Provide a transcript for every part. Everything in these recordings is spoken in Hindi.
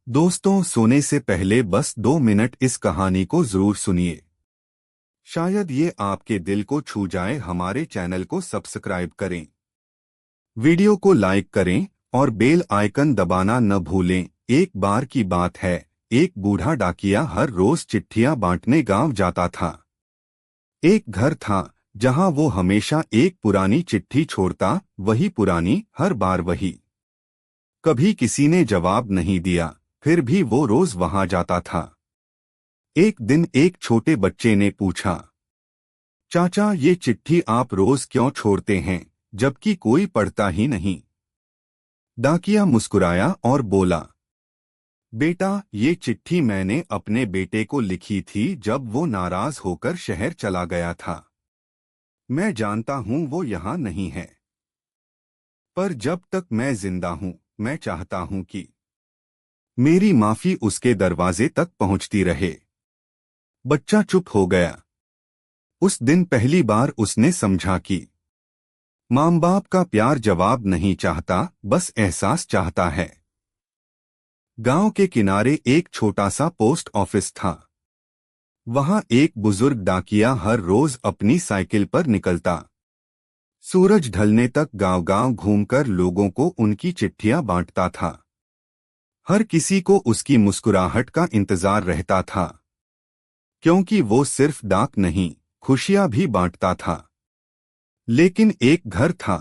दोस्तों, सोने से पहले बस 2 मिनट इस कहानी को जरूर सुनिए। शायद ये आपके दिल को छू जाए। हमारे चैनल को सब्सक्राइब करें, वीडियो को लाइक करें और बेल आइकन दबाना न भूलें। एक बार की बात है, एक बूढ़ा डाकिया हर रोज चिट्ठियां बांटने गांव जाता था। एक घर था जहां वो हमेशा एक पुरानी चिट्ठी छोड़ता, वही पुरानी, हर बार वही। कभी किसी ने जवाब नहीं दिया, फिर भी वो रोज वहां जाता था। एक दिन एक छोटे बच्चे ने पूछा, चाचा, ये चिट्ठी आप रोज क्यों छोड़ते हैं, जबकि कोई पढ़ता ही नहीं? डाकिया मुस्कुराया और बोला, बेटा, ये चिट्ठी मैंने अपने बेटे को लिखी थी जब वो नाराज होकर शहर चला गया था। मैं जानता हूं वो यहाँ नहीं है, पर जब तक मैं जिंदा हूं, मैं चाहता हूं कि मेरी माफी उसके दरवाजे तक पहुंचती रहे। बच्चा चुप हो गया। उस दिन पहली बार उसने समझा कि माँ बाप का प्यार जवाब नहीं चाहता, बस एहसास चाहता है। गांव के किनारे एक छोटा सा पोस्ट ऑफिस था। वहां एक बुजुर्ग डाकिया हर रोज अपनी साइकिल पर निकलता। सूरज ढलने तक गांव-गांव घूमकर लोगों को उनकी चिट्ठियां बांटता था। हर किसी को उसकी मुस्कुराहट का इंतजार रहता था, क्योंकि वो सिर्फ डाक नहीं, खुशियां भी बांटता था। लेकिन एक घर था,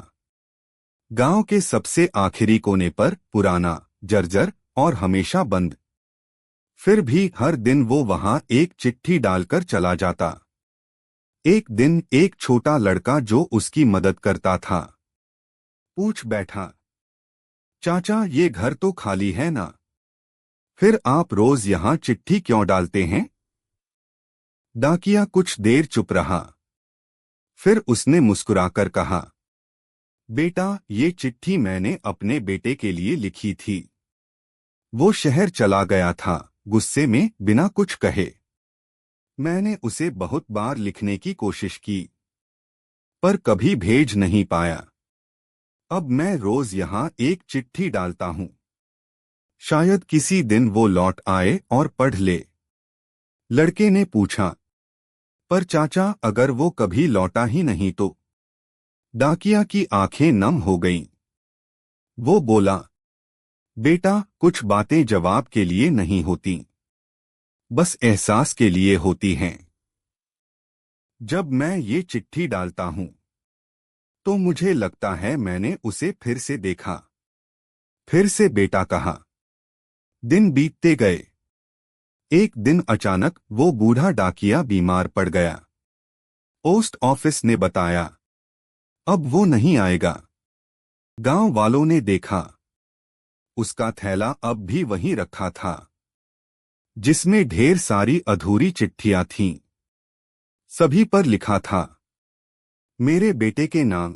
गांव के सबसे आखिरी कोने पर, पुराना, जर्जर और हमेशा बंद। फिर भी हर दिन वो वहां एक चिट्ठी डालकर चला जाता। एक दिन एक छोटा लड़का जो उसकी मदद करता था, पूछ बैठा, चाचा, ये घर तो खाली है ना? फिर आप रोज यहाँ चिट्ठी क्यों डालते हैं? डाकिया कुछ देर चुप रहा। फिर उसने मुस्कुराकर कहा, बेटा, ये चिट्ठी मैंने अपने बेटे के लिए लिखी थी। वो शहर चला गया था, गुस्से में, बिना कुछ कहे। मैंने उसे बहुत बार लिखने की कोशिश की, पर कभी भेज नहीं पाया। अब मैं रोज यहाँ एक चिट्ठी डालता हूँ। शायद किसी दिन वो लौट आए और पढ़ ले। लड़के ने पूछा, पर चाचा, अगर वो कभी लौटा ही नहीं तो? डाकिया की आंखें नम हो गईं। वो बोला, बेटा, कुछ बातें जवाब के लिए नहीं होती, बस एहसास के लिए होती हैं। जब मैं ये चिट्ठी डालता हूं, तो मुझे लगता है मैंने उसे फिर से देखा। फिर से बेटा कहा। दिन बीतते गए। एक दिन अचानक वो बूढ़ा डाकिया बीमार पड़ गया। पोस्ट ऑफिस ने बताया, अब वो नहीं आएगा। गांव वालों ने देखा, उसका थैला अब भी वहीं रखा था, जिसमें ढेर सारी अधूरी चिट्ठियां थीं। सभी पर लिखा था, मेरे बेटे के नाम।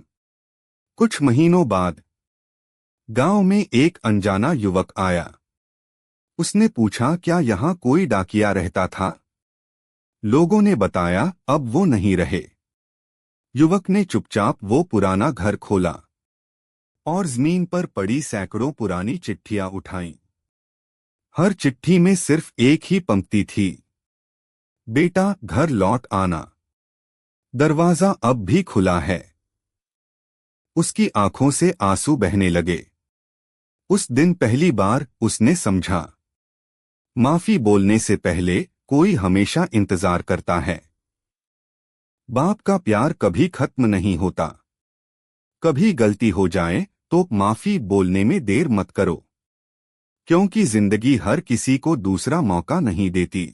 कुछ महीनों बाद गांव में एक अनजाना युवक आया। उसने पूछा, क्या यहाँ कोई डाकिया रहता था? लोगों ने बताया, अब वो नहीं रहे। युवक ने चुपचाप वो पुराना घर खोला और जमीन पर पड़ी सैकड़ों पुरानी चिट्ठियां उठाईं। हर चिट्ठी में सिर्फ एक ही पंक्ति थी, बेटा, घर लौट आना। दरवाजा अब भी खुला है। उसकी आंखों से आंसू बहने लगे। उस दिन पहली बार उसने समझा, माफी बोलने से पहले कोई हमेशा इंतजार करता है। बाप का प्यार कभी खत्म नहीं होता। कभी गलती हो जाए तो माफी बोलने में देर मत करो, क्योंकि जिंदगी हर किसी को दूसरा मौका नहीं देती।